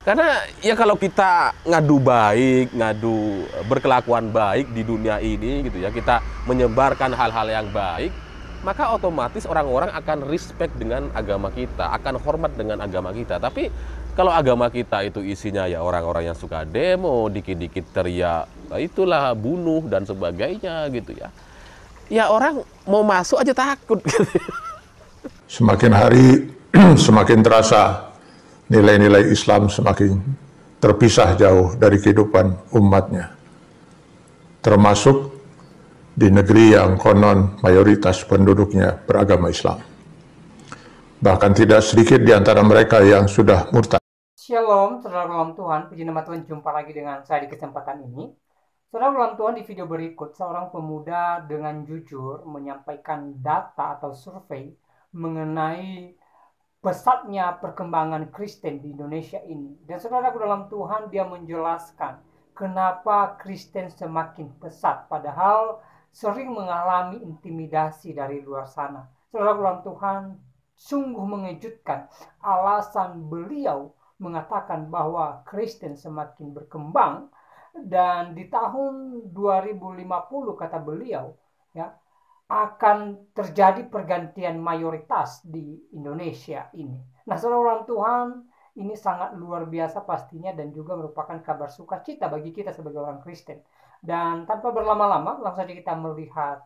Karena ya kalau kita ngadu baik, ngadu berkelakuan baik di dunia ini gitu ya, kita menyebarkan hal-hal yang baik, maka otomatis orang-orang akan respect dengan agama kita, akan hormat dengan agama kita. Tapi kalau agama kita itu isinya ya orang-orang yang suka demo, dikit-dikit teriak, itulah bunuh dan sebagainya gitu ya. Ya orang mau masuk aja takut gitu. Semakin hari semakin terasa nilai-nilai Islam semakin terpisah jauh dari kehidupan umatnya. Termasuk di negeri yang konon mayoritas penduduknya beragama Islam. Bahkan tidak sedikit di antara mereka yang sudah murtad. Shalom, saudara dalam Tuhan. Puji nama Tuhan, jumpa lagi dengan saya di kesempatan ini. Saudara dalam Tuhan, di video berikut, seorang pemuda dengan jujur menyampaikan data atau survei mengenai pesatnya perkembangan Kristen di Indonesia ini. Dan saudaraku dalam Tuhan, dia menjelaskan kenapa Kristen semakin pesat, padahal sering mengalami intimidasi dari luar sana. Saudaraku dalam Tuhan, sungguh mengejutkan alasan beliau mengatakan bahwa Kristen semakin berkembang, dan di tahun 2050 kata beliau ya, akan terjadi pergantian mayoritas di Indonesia ini. Nah, saudara orang Tuhan, ini sangat luar biasa pastinya dan juga merupakan kabar sukacita bagi kita sebagai orang Kristen. Dan tanpa berlama-lama, langsung saja kita melihat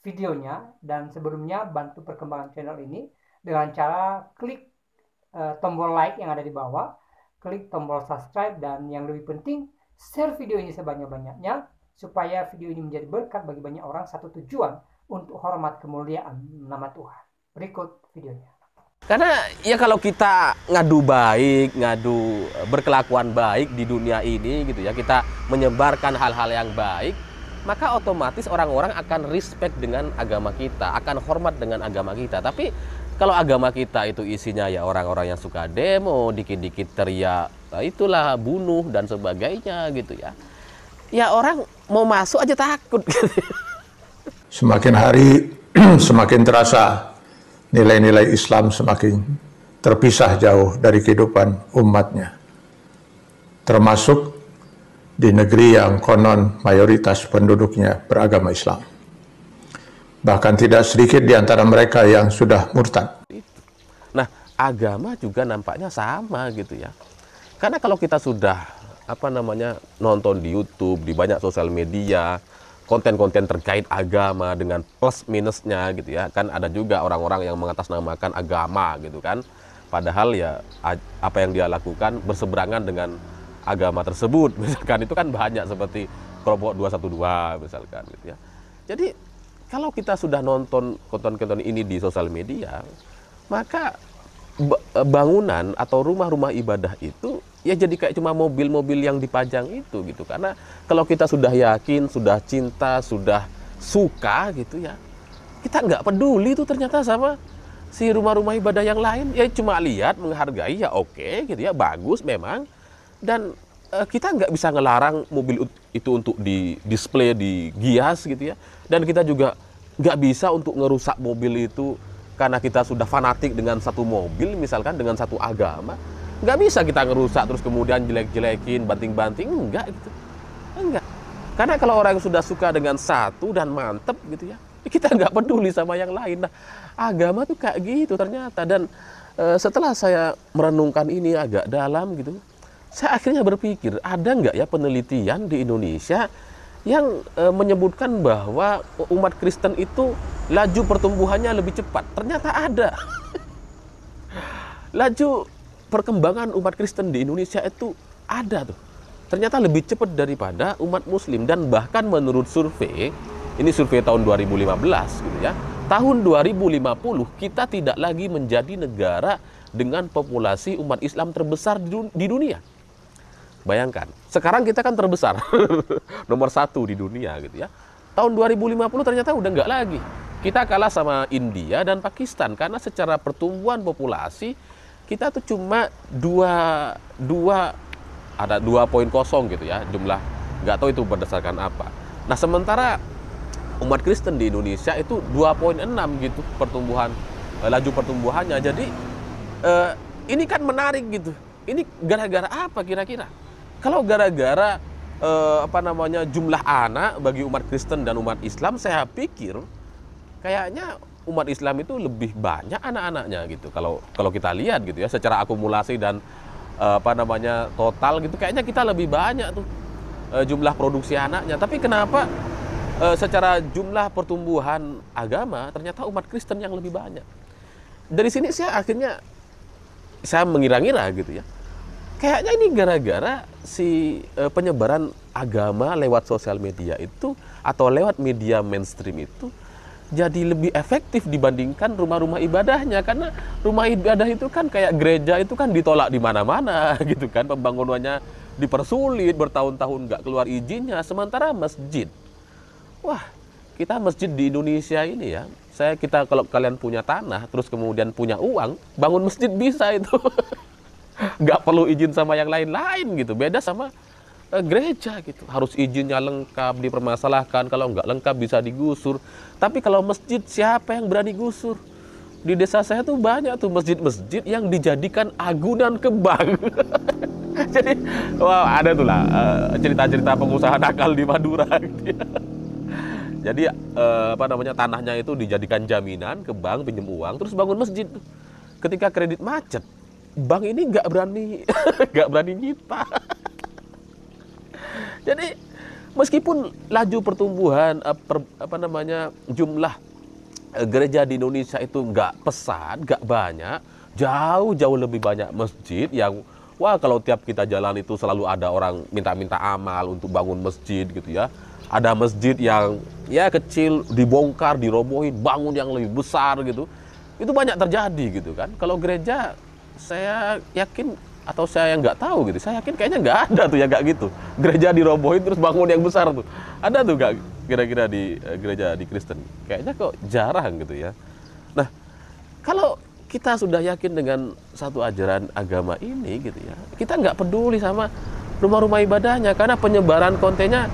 videonya. Dan sebelumnya, bantu perkembangan channel ini dengan cara klik tombol like yang ada di bawah, klik tombol subscribe, dan yang lebih penting, share video ini sebanyak-banyaknya supaya video ini menjadi berkat bagi banyak orang, satu tujuan untuk hormat kemuliaan nama Tuhan. Berikut videonya. Karena ya kalau kita ngadu baik, ngadu berkelakuan baik di dunia ini gitu ya, kita menyebarkan hal-hal yang baik, maka otomatis orang-orang akan respect dengan agama kita, akan hormat dengan agama kita. Tapi kalau agama kita itu isinya ya orang-orang yang suka demo, dikit-dikit teriak, itulah bunuh dan sebagainya gitu ya. Ya orang mau masuk aja takut gitu. Semakin hari semakin terasa nilai-nilai Islam semakin terpisah jauh dari kehidupan umatnya. Termasuk di negeri yang konon mayoritas penduduknya beragama Islam. Bahkan tidak sedikit di antara mereka yang sudah murtad. Nah, agama juga nampaknya sama gitu ya. Karena kalau kita sudah nonton di YouTube, di banyak sosial media, konten-konten terkait agama dengan plus minusnya gitu ya, kan ada juga orang-orang yang mengatasnamakan agama gitu kan, padahal ya apa yang dia lakukan berseberangan dengan agama tersebut misalkan. Itu kan banyak, seperti kelompok 212 misalkan gitu ya. Jadi kalau kita sudah nonton konten-konten ini di sosial media, maka bangunan atau rumah-rumah ibadah itu ya jadi kayak cuma mobil-mobil yang dipajang itu gitu. Karena kalau kita sudah yakin, sudah cinta, sudah suka gitu ya, kita nggak peduli itu ternyata sama si rumah-rumah ibadah yang lain. Ya cuma lihat, menghargai, ya oke gitu ya, bagus memang. Dan kita nggak bisa ngelarang mobil itu untuk di display, dihias gitu ya. Dan kita juga nggak bisa untuk ngerusak mobil itu karena kita sudah fanatik dengan satu mobil, misalkan dengan satu agama. Nggak bisa kita ngerusak terus kemudian jelek-jelekin, banting-banting, enggak gitu. Enggak. Karena kalau orang yang sudah suka dengan satu dan mantep gitu ya, kita nggak peduli sama yang lain. Nah, agama tuh kayak gitu ternyata. Dan setelah saya merenungkan ini agak dalam gitu, saya akhirnya berpikir, ada nggak ya penelitian di Indonesia yang menyebutkan bahwa umat Kristen itu laju pertumbuhannya lebih cepat? Ternyata ada. Laju perkembangan umat Kristen di Indonesia itu ada tuh. Ternyata lebih cepat daripada umat Muslim. Dan bahkan menurut survei, ini survei tahun 2015 gitu ya, tahun 2050 kita tidak lagi menjadi negara dengan populasi umat Islam terbesar di dunia. Bayangkan, sekarang kita kan terbesar, nomor 1 di dunia gitu ya. Tahun 2050 ternyata udah nggak lagi. Kita kalah sama India dan Pakistan karena secara pertumbuhan populasi kita tuh cuma 2,0 gitu ya jumlah, nggak tahu itu berdasarkan apa. Nah, sementara umat Kristen di Indonesia itu 2,6 gitu pertumbuhan, laju pertumbuhannya. Jadi ini kan menarik gitu. Ini gara-gara apa kira-kira? Kalau gara-gara jumlah anak bagi umat Kristen dan umat Islam, saya pikir kayaknya umat Islam itu lebih banyak anak-anaknya gitu. Kalau kita lihat gitu ya, secara akumulasi dan total gitu, kayaknya kita lebih banyak tuh jumlah produksi anaknya. Tapi kenapa secara jumlah pertumbuhan agama ternyata umat Kristen yang lebih banyak? Dari sini saya mengira-ngira gitu ya. Kayaknya ini gara-gara si penyebaran agama lewat sosial media itu atau lewat media mainstream itu jadi lebih efektif dibandingkan rumah-rumah ibadahnya. Karena rumah ibadah itu kan kayak gereja itu kan ditolak di mana-mana gitu kan, pembangunannya dipersulit, bertahun-tahun nggak keluar izinnya. Sementara masjid, wah, kita masjid di Indonesia ini ya, kita kalau kalian punya tanah terus kemudian punya uang, bangun masjid bisa itu. Nggak perlu izin sama yang lain-lain gitu. Beda sama gereja gitu, harus izinnya lengkap, dipermasalahkan, kalau nggak lengkap bisa digusur. Tapi kalau masjid, siapa yang berani gusur? Di desa saya tuh banyak tuh masjid-masjid yang dijadikan agunan ke bank. Jadi ada tuh lah cerita-cerita pengusaha nakal di Madura gitu ya. Jadi tanahnya itu dijadikan jaminan ke bank, pinjam uang, terus bangun masjid. Ketika kredit macet, bank ini nggak berani nyita. Jadi meskipun laju pertumbuhan jumlah gereja di Indonesia itu nggak pesat, nggak banyak, jauh lebih banyak masjid yang kalau tiap kita jalan itu selalu ada orang minta-minta amal untuk bangun masjid gitu ya. Ada masjid yang ya kecil dibongkar, dirobohin, bangun yang lebih besar gitu. Itu banyak terjadi gitu kan. Kalau gereja saya yakin, atau saya yang nggak tahu gitu, saya yakin kayaknya nggak ada tuh ya nggak gitu. Gereja dirobohin terus bangun yang besar tuh. Ada tuh nggak kira-kira di gereja di Kristen? Kayaknya kok jarang gitu ya. Nah, kalau kita sudah yakin dengan satu ajaran agama ini gitu ya, kita nggak peduli sama rumah-rumah ibadahnya, karena penyebaran kontennya,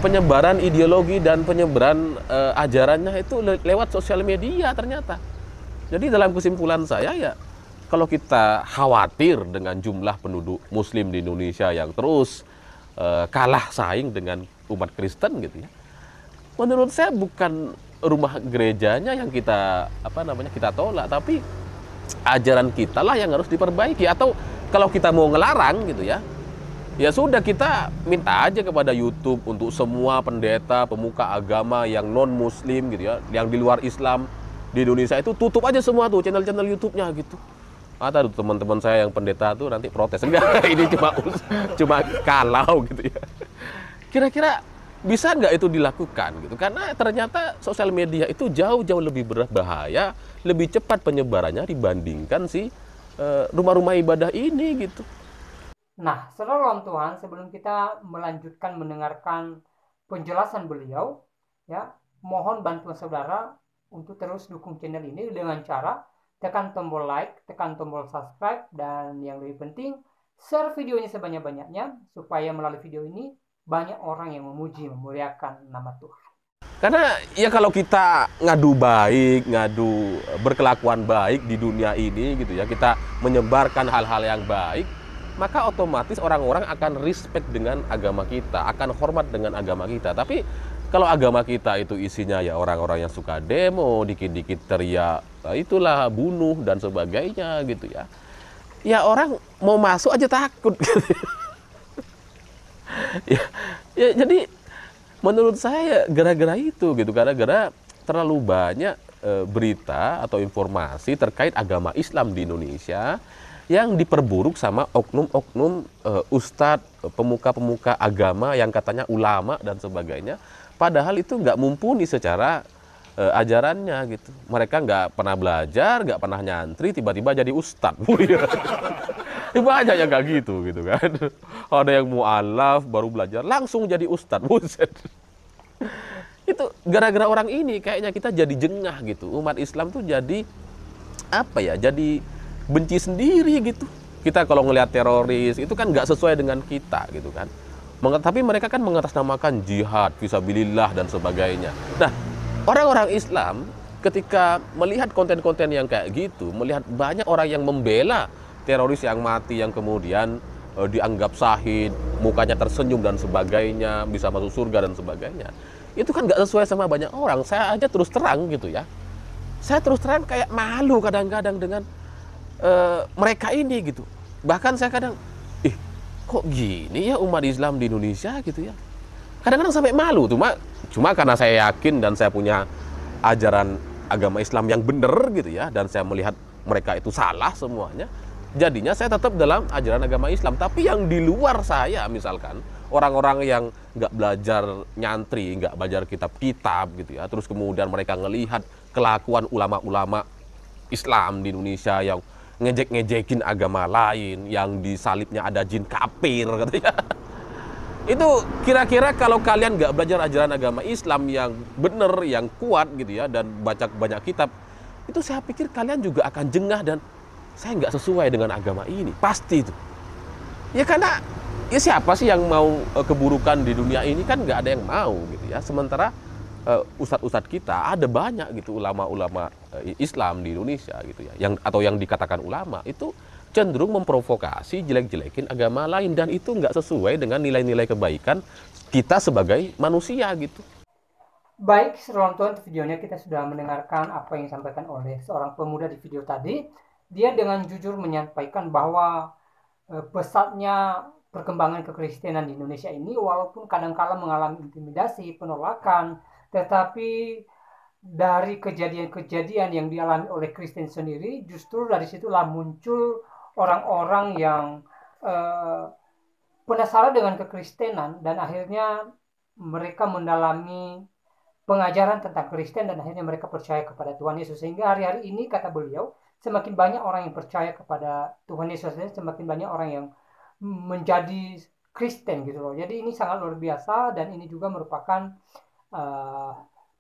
penyebaran ideologi dan penyebaran ajarannya itu lewat sosial media ternyata. Jadi dalam kesimpulan saya ya, kalau kita khawatir dengan jumlah penduduk Muslim di Indonesia yang terus kalah saing dengan umat Kristen gitu ya, menurut saya bukan rumah gerejanya yang kita kita tolak, tapi ajaran kita lah yang harus diperbaiki. Atau kalau kita mau ngelarang gitu ya, ya sudah, kita minta aja kepada YouTube untuk semua pendeta, pemuka agama yang non-Muslim gitu ya, yang di luar Islam di Indonesia itu tutup aja semua tuh channel-channel YouTube-nya gitu. Ada teman-teman saya yang pendeta tuh nanti protes, enggak, ini cuma kalau gitu ya. Kira-kira bisa nggak itu dilakukan gitu? Karena ternyata sosial media itu jauh lebih berbahaya, lebih cepat penyebarannya dibandingkan rumah-rumah ibadah ini gitu. Nah, saudara dalam Tuhan, sebelum kita melanjutkan mendengarkan penjelasan beliau, ya, mohon bantuan saudara untuk terus dukung channel ini dengan cara tekan tombol like, tekan tombol subscribe, dan yang lebih penting, share video ini sebanyak-banyaknya supaya melalui video ini banyak orang yang memuji, memuliakan nama Tuhan. Karena ya kalau kita ngadu baik, ngadu berkelakuan baik di dunia ini gitu ya, kita menyebarkan hal-hal yang baik, maka otomatis orang-orang akan respect dengan agama kita, akan hormat dengan agama kita. Tapi kalau agama kita itu isinya ya orang-orang yang suka demo, dikit-dikit teriak, itulah bunuh dan sebagainya gitu ya. Ya orang mau masuk aja takut gitu. ya jadi menurut saya gara-gara itu gitu, gara-gara terlalu banyak berita atau informasi terkait agama Islam di Indonesia yang diperburuk sama oknum-oknum ustadz, pemuka-pemuka agama yang katanya ulama dan sebagainya. Padahal itu nggak mumpuni secara ajarannya gitu. Mereka nggak pernah belajar, nggak pernah nyantri, tiba-tiba jadi ustadz. Banyak yang nggak gitu kan. Ada yang mu'alaf, baru belajar, langsung jadi ustadz. Buset. Itu gara-gara orang ini kayaknya kita jadi jengah gitu. Umat Islam tuh jadi jadi benci sendiri gitu. Kita kalau ngelihat teroris itu kan nggak sesuai dengan kita gitu kan. Tapi mereka kan mengatasnamakan jihad, fisabilillah dan sebagainya. Nah, orang-orang Islam ketika melihat konten-konten yang kayak gitu, melihat banyak orang yang membela teroris yang mati yang kemudian dianggap syahid, mukanya tersenyum dan sebagainya, bisa masuk surga dan sebagainya. Itu kan nggak sesuai sama banyak orang. Saya aja terus terang gitu ya. Saya terus terang kayak malu kadang-kadang dengan mereka ini gitu. Bahkan saya kadang, kok gini ya umat Islam di Indonesia gitu ya. Kadang-kadang sampai malu, cuma karena saya yakin dan saya punya ajaran agama Islam yang benar gitu ya, dan saya melihat mereka itu salah semuanya, jadinya saya tetap dalam ajaran agama Islam. Tapi yang di luar saya, misalkan orang-orang yang nggak belajar nyantri, nggak belajar kitab-kitab gitu ya, terus kemudian mereka ngelihat kelakuan ulama-ulama Islam di Indonesia yang ngejek-ngejekin agama lain, yang di salibnya ada jin kafir katanya. Itu kira-kira kalau kalian nggak belajar ajaran agama Islam yang benar, yang kuat gitu ya, dan baca banyak kitab, itu saya pikir kalian juga akan jengah dan saya nggak sesuai dengan agama ini. Pasti itu. Ya karena ya siapa sih yang mau keburukan di dunia ini, kan nggak ada yang mau gitu ya. Sementara ustadz-ustadz kita ada banyak gitu, ulama-ulama Islam di Indonesia gitu ya, yang dikatakan ulama itu cenderung memprovokasi, jelek-jelekin agama lain, dan itu nggak sesuai dengan nilai-nilai kebaikan kita sebagai manusia gitu. Baik, setelah nonton videonya kita sudah mendengarkan apa yang disampaikan oleh seorang pemuda di video tadi. Dia dengan jujur menyampaikan bahwa pesatnya perkembangan kekristenan di Indonesia ini walaupun kadang-kala mengalami intimidasi, penolakan, tetapi dari kejadian-kejadian yang dialami oleh Kristen sendiri, justru dari situlah muncul orang-orang yang penasaran dengan kekristenan, dan akhirnya mereka mendalami pengajaran tentang Kristen dan akhirnya mereka percaya kepada Tuhan Yesus. Sehingga hari-hari ini, kata beliau, semakin banyak orang yang percaya kepada Tuhan Yesus dan semakin banyak orang yang menjadi Kristen gitu loh. Jadi ini sangat luar biasa, dan ini juga merupakan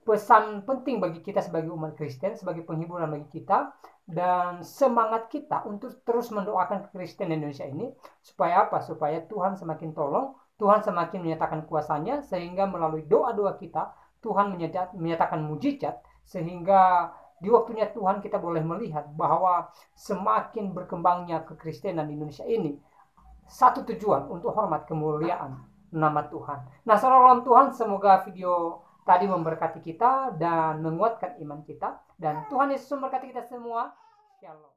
pesan penting bagi kita sebagai umat Kristen, sebagai penghiburan bagi kita, dan semangat kita untuk terus mendoakan Kristen Indonesia ini, supaya apa? Supaya Tuhan semakin tolong, Tuhan semakin menyatakan kuasanya, sehingga melalui doa-doa kita, Tuhan menyatakan mujizat, sehingga di waktunya Tuhan kita boleh melihat bahwa semakin berkembangnya kekristenan di Indonesia ini, satu tujuan untuk hormat kemuliaan nama Tuhan. Nah, saudara Tuhan, semoga video tadi memberkati kita dan menguatkan iman kita. Dan Tuhan Yesus memberkati kita semua. Shalom.